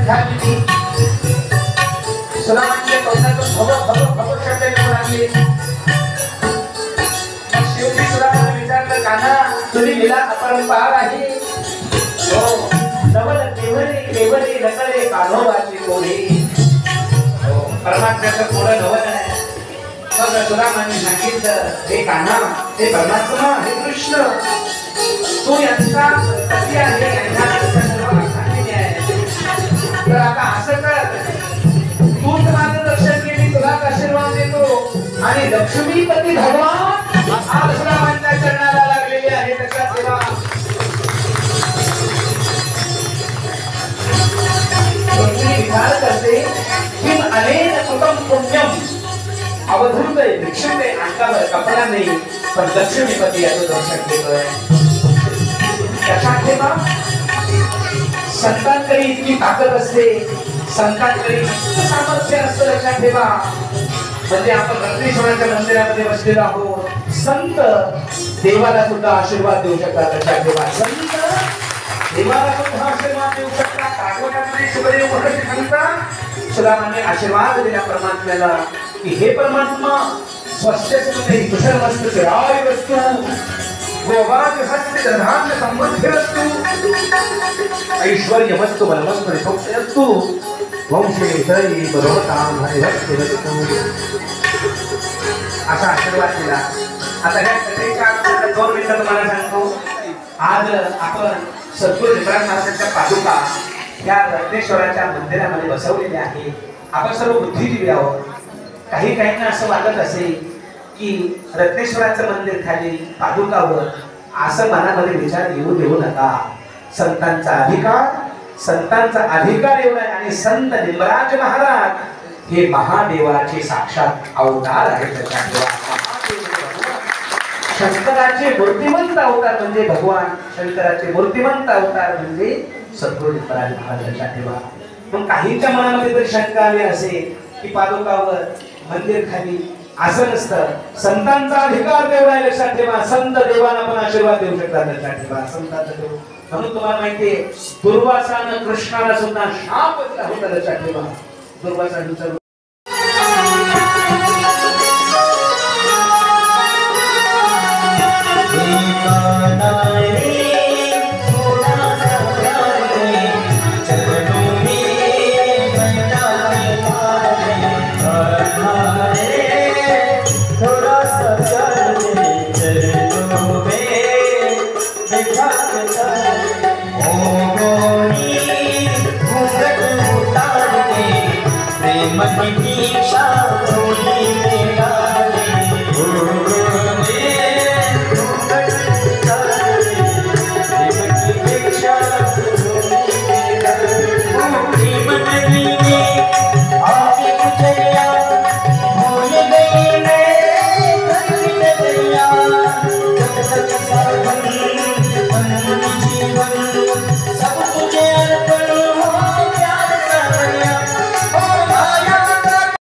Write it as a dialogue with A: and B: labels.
A: ख्याती सुदामांच्या तोंडातून भव शब्द येऊ लागले. शेवटी सुदामाने विचारलं, कान्हा तुझी लीला अपरंपार आहे. हो, नवल केवले नकळे कान्होबाची कोणी. हो, परमात्म्याचं पुढं नवल आहे. मग सुदामाने सांगितलं, हे कान्हा, हे परमात्मा, हे कृष्ण, तू यांचा पती आहे, यांना सर्व आख्याने आहे. तर आता असं कर, तूच माझं दर्शन केली, तुलाच आशीर्वाद देतो. आणि लक्ष्मीपती भगवान आज सुदामांच्या चरणाला लागलेले आहे. लक्षात ठेवा. विचार करते की अनेक कुटुंब पुण्यम अवधूत भिक्षुते अंगावर कपडा नाही, पण लक्ष्मीपती याचं दर्शन घेतोय. लक्षात ठेवा. संतांकडे इतकी ताकद असते, संतांकडे इतकं सामर्थ्य असतं. लक्षात ठेवा. म्हणजे आपण रत्नेश्वराच्या मंदिरामध्ये बसलेलो आहोत. संत देवाला सुद्धा आशीर्वाद देऊ शकतात. लक्षात ठेवा. संत देवाला सुद्धा आशीर्वाद देऊ शकतात. कागोटामध्ये सुखदेव महर्षी सांगतात, सुदामाने आशीर्वाद दिला परमात्म्याला की हे परमात्मा, स्वस्त्यस्ते कुशलमस्तु चिराय वस्तु गोवाज हस्ते दधान्य समृद्धिरस्तु ऐश्वर्यमस्तु बलमस्तु रिपुक्षयस्तु वंशेतरी बरोबरतां हरिभक्तिरस्तु. असा आशीर्वाद दिला. आता ह्या कथेच्या 2 मिनिटं तुम्हाला सांगतो. आज आपण सद्गुरू लिंगराज महाराजांच्या पादुका या रत्नेश्वराच्या मंदिरामध्ये बसवलेल्या आहेत. आपण सर्व बुद्धिजीवी आहोत. काही काहींना असं वाटत असेल की रत्नेश्वराचं मंदिर खाली पादुकावर, असं मनामध्ये विचार येऊ देऊ नका. संतांचा अधिकार एवढा आहे. आणि संत लिंगराज महाराज हे महादेवाचे साक्षात अवतार आहेत. शंकराचे मूर्तिमंत अवतार म्हणजे भगवान, शंकराचे मूर्तिमंत अवतार म्हणजे सद्गुरू लिंगराज महाराजांच्या ठेवा. मग काहींच्या मनामध्ये जर शंका आली असेल की पादुकावर, मंदिर खाली, असं नसतं. संतांचा अधिकार तेवढा आहे. लक्षात ठेवा. संत देवाला पण आशीर्वाद देऊ शकतात. लक्षात ठेवा. संतांचा देव. म्हणून तुम्हाला माहितीये, दुर्वासानं कृष्णाला सुद्धा शाप दिला होता. लक्षात ठेवा. दुर्वासानं
B: मनी दीक्षा